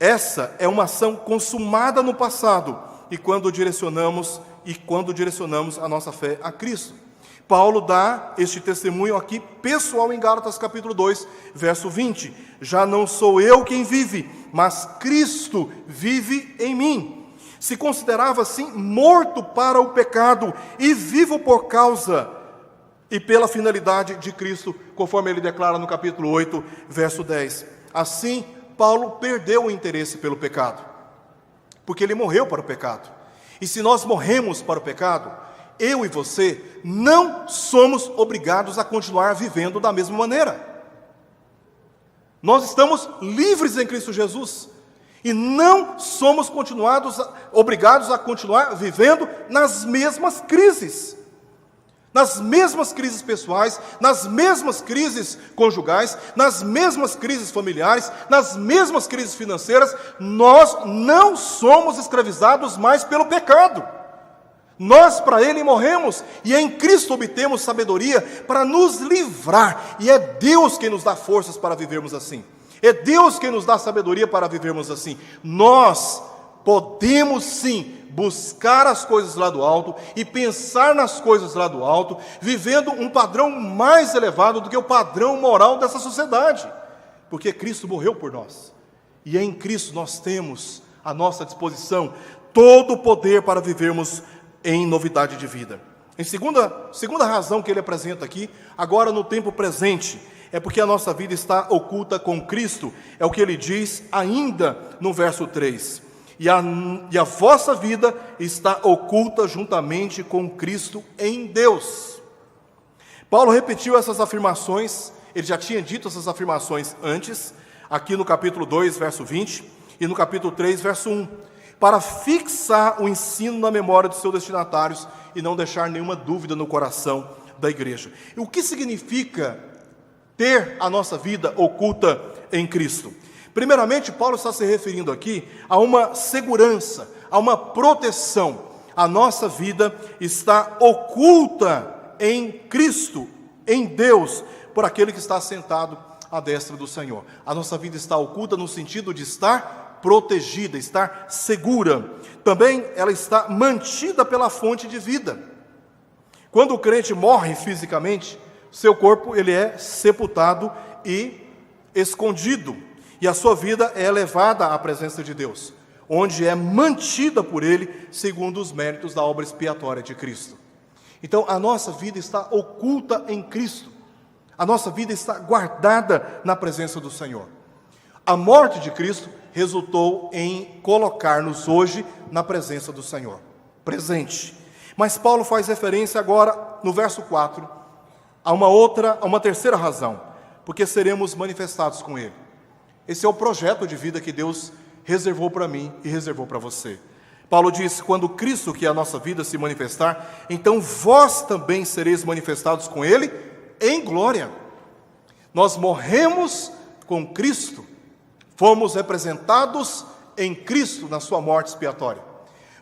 essa é uma ação consumada no passado e quando direcionamos a nossa fé a Cristo. Paulo dá este testemunho aqui pessoal em Gálatas capítulo 2, verso 20. Já não sou eu quem vive, mas Cristo vive em mim. Se considerava assim morto para o pecado e vivo por causa e pela finalidade de Cristo, conforme ele declara no capítulo 8, verso 10. Assim, Paulo perdeu o interesse pelo pecado, porque ele morreu para o pecado. E se nós morremos para o pecado, eu e você não somos obrigados a continuar vivendo da mesma maneira. Nós estamos livres em Cristo Jesus. E não somos obrigados a continuar vivendo nas mesmas crises. Nas mesmas crises pessoais, nas mesmas crises conjugais, nas mesmas crises familiares, nas mesmas crises financeiras. Nós não somos escravizados mais pelo pecado. Nós para ele morremos e em Cristo obtemos sabedoria para nos livrar. E é Deus quem nos dá forças para vivermos assim. É Deus quem nos dá sabedoria para vivermos assim. Nós podemos sim buscar as coisas lá do alto e pensar nas coisas lá do alto, vivendo um padrão mais elevado do que o padrão moral dessa sociedade. Porque Cristo morreu por nós. E em Cristo nós temos à nossa disposição todo o poder para vivermos em novidade de vida. Em segunda razão que ele apresenta aqui, agora no tempo presente, é porque a nossa vida está oculta com Cristo, é o que ele diz ainda no verso 3. E a vossa vida está oculta juntamente com Cristo em Deus. Paulo repetiu essas afirmações, ele já tinha dito essas afirmações antes, aqui no capítulo 2, verso 20, e no capítulo 3, verso 1, para fixar o ensino na memória dos seus destinatários e não deixar nenhuma dúvida no coração da igreja. E o que significa ter a nossa vida oculta em Cristo? Primeiramente, Paulo está se referindo aqui a uma segurança, a uma proteção. A nossa vida está oculta em Cristo, em Deus, por aquele que está sentado à destra do Senhor. A nossa vida está oculta no sentido de estar protegida, estar segura. Também ela está mantida pela fonte de vida. Quando o crente morre fisicamente, seu corpo ele é sepultado e escondido. E a sua vida é levada à presença de Deus, onde é mantida por Ele, segundo os méritos da obra expiatória de Cristo. Então, a nossa vida está oculta em Cristo. A nossa vida está guardada na presença do Senhor. A morte de Cristo resultou em colocar-nos hoje na presença do Senhor, presente. Mas Paulo faz referência agora, no verso 4, a uma terceira razão, porque seremos manifestados com Ele. Esse é o projeto de vida que Deus reservou para mim e reservou para você. Paulo diz, quando Cristo, que é a nossa vida, se manifestar, então vós também sereis manifestados com Ele em glória. Nós morremos com Cristo, fomos representados em Cristo na sua morte expiatória.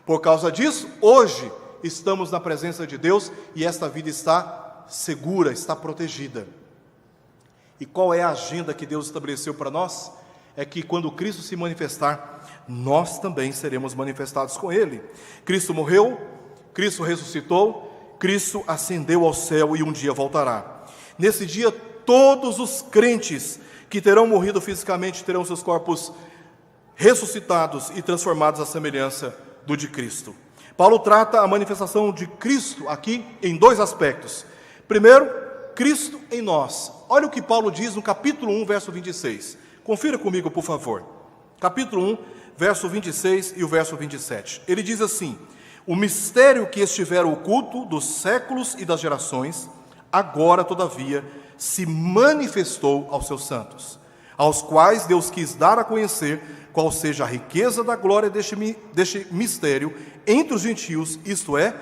Por causa disso, hoje estamos na presença de Deus e esta vida está segura, está protegida. E qual é a agenda que Deus estabeleceu para nós? É que quando Cristo se manifestar, nós também seremos manifestados com Ele. Cristo morreu, Cristo ressuscitou, Cristo ascendeu ao céu e um dia voltará. Nesse dia, todos os crentes que terão morrido fisicamente terão seus corpos ressuscitados e transformados à semelhança do de Cristo. Paulo trata a manifestação de Cristo aqui em dois aspectos. Primeiro, Cristo em nós. Olha o que Paulo diz no capítulo 1, verso 26. Confira comigo, por favor. Capítulo 1, verso 26 e o verso 27. Ele diz assim: o mistério que estivera oculto dos séculos e das gerações, agora, todavia, se manifestou aos seus santos, aos quais Deus quis dar a conhecer qual seja a riqueza da glória deste mistério entre os gentios, isto é,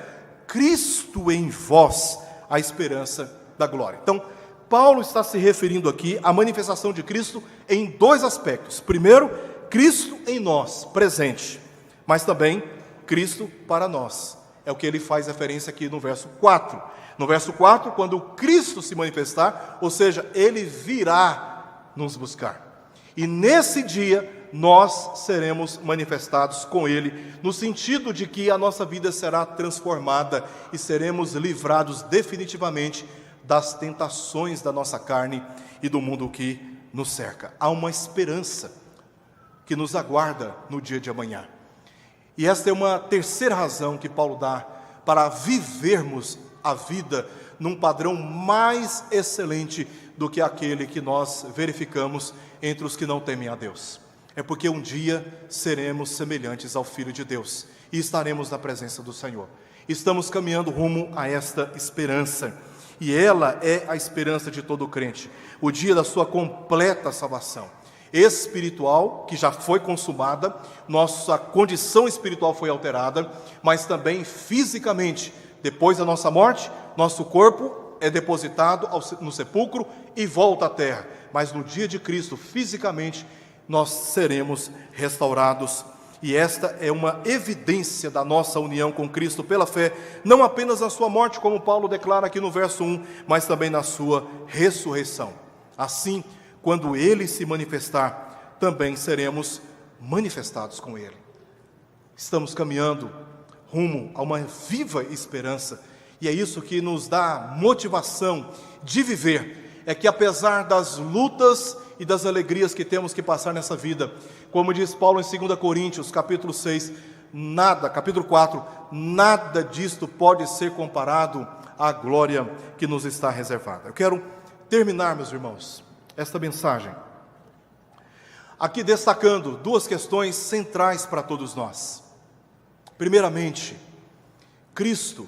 Cristo em vós, a esperança da glória. Então, Paulo está se referindo aqui à manifestação de Cristo em dois aspectos. Primeiro, Cristo em nós, presente, mas também Cristo para nós. É o que ele faz referência aqui no verso 4. No verso 4, quando Cristo se manifestar, ou seja, Ele virá nos buscar. E nesse dia, nós seremos manifestados com Ele, no sentido de que a nossa vida será transformada e seremos livrados definitivamente das tentações da nossa carne e do mundo que nos cerca. Há uma esperança que nos aguarda no dia de amanhã. E esta é uma terceira razão que Paulo dá para vivermos a vida num padrão mais excelente do que aquele que nós verificamos entre os que não temem a Deus. É porque um dia seremos semelhantes ao Filho de Deus e estaremos na presença do Senhor. Estamos caminhando rumo a esta esperança. e ela é a esperança de todo crente, o dia da sua completa salvação espiritual, que já foi consumada, nossa condição espiritual foi alterada, mas também fisicamente, depois da nossa morte, nosso corpo é depositado no sepulcro e volta à terra, mas no dia de Cristo, fisicamente, nós seremos restaurados. E esta é uma evidência da nossa união com Cristo pela fé, não apenas na sua morte, como Paulo declara aqui no verso 1, mas também na sua ressurreição. Assim, quando Ele se manifestar, também seremos manifestados com Ele. Estamos caminhando rumo a uma viva esperança, e é isso que nos dá motivação de viver, é que apesar das lutas e das alegrias que temos que passar nessa vida, como diz Paulo em 2 Coríntios, capítulo 6, capítulo 4, nada disto pode ser comparado à glória que nos está reservada. Eu quero terminar, meus irmãos, esta mensagem aqui destacando duas questões centrais para todos nós. Primeiramente, Cristo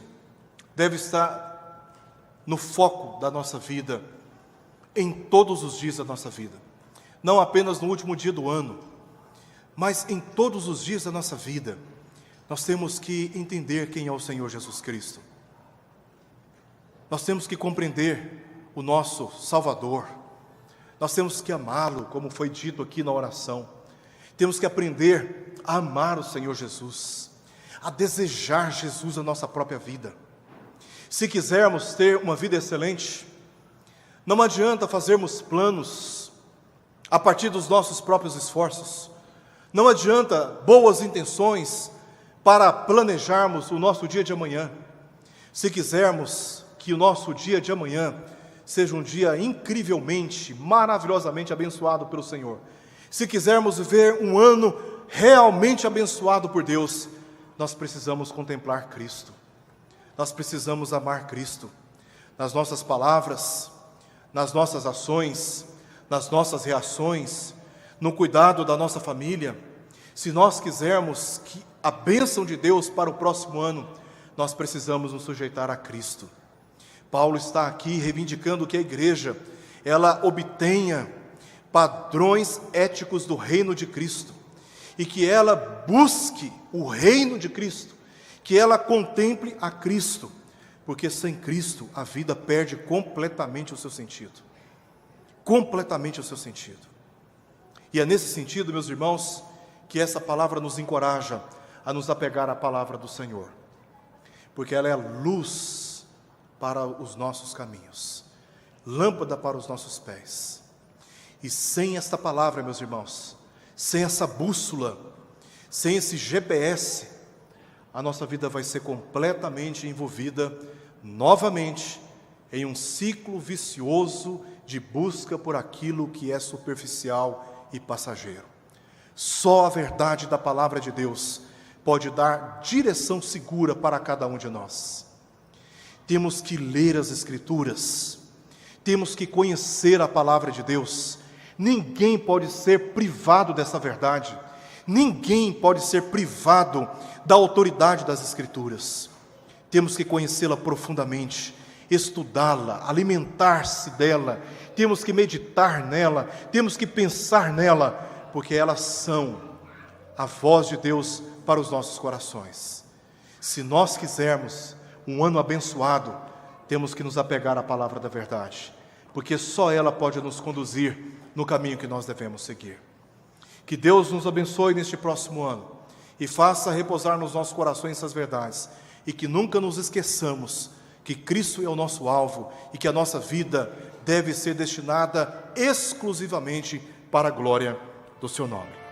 deve estar no foco da nossa vida, em todos os dias da nossa vida, não apenas no último dia do ano, mas em todos os dias da nossa vida. Nós temos que entender quem é o Senhor Jesus Cristo, nós temos que compreender o nosso Salvador, nós temos que amá-lo, como foi dito aqui na oração, temos que aprender a amar o Senhor Jesus, a desejar Jesus na nossa própria vida. Se quisermos ter uma vida excelente, não adianta fazermos planos a partir dos nossos próprios esforços, não adianta boas intenções para planejarmos o nosso dia de amanhã. Se quisermos que o nosso dia de amanhã seja um dia incrivelmente, maravilhosamente abençoado pelo Senhor, se quisermos viver um ano realmente abençoado por Deus, nós precisamos contemplar Cristo, nós precisamos amar Cristo, nas nossas palavras, nas nossas ações, nas nossas reações, no cuidado da nossa família. Se nós quisermos que a bênção de Deus para o próximo ano, nós precisamos nos sujeitar a Cristo. Paulo está aqui reivindicando que a igreja, ela obtenha padrões éticos do reino de Cristo, e que ela busque o reino de Cristo, que ela contemple a Cristo, porque sem Cristo a vida perde completamente o seu sentido. Completamente o seu sentido. E é nesse sentido, meus irmãos, que essa palavra nos encoraja a nos apegar à palavra do Senhor, porque ela é luz para os nossos caminhos, lâmpada para os nossos pés. E sem esta palavra, meus irmãos, sem essa bússola, sem esse GPS, a nossa vida vai ser completamente envolvida novamente em um ciclo vicioso de busca por aquilo que é superficial e passageiro. Só a verdade da palavra de Deus pode dar direção segura para cada um de nós. Temos que ler as Escrituras, temos que conhecer a palavra de Deus. Ninguém pode ser privado dessa verdade, ninguém pode ser privado da autoridade das Escrituras. Temos que conhecê-la profundamente, estudá-la, alimentar-se dela, temos que meditar nela, temos que pensar nela, porque elas são a voz de Deus para os nossos corações. Se nós quisermos um ano abençoado, temos que nos apegar à palavra da verdade, porque só ela pode nos conduzir no caminho que nós devemos seguir. Que Deus nos abençoe neste próximo ano e faça repousar nos nossos corações essas verdades, e que nunca nos esqueçamos que Cristo é o nosso alvo e que a nossa vida deve ser destinada exclusivamente para a glória do seu nome.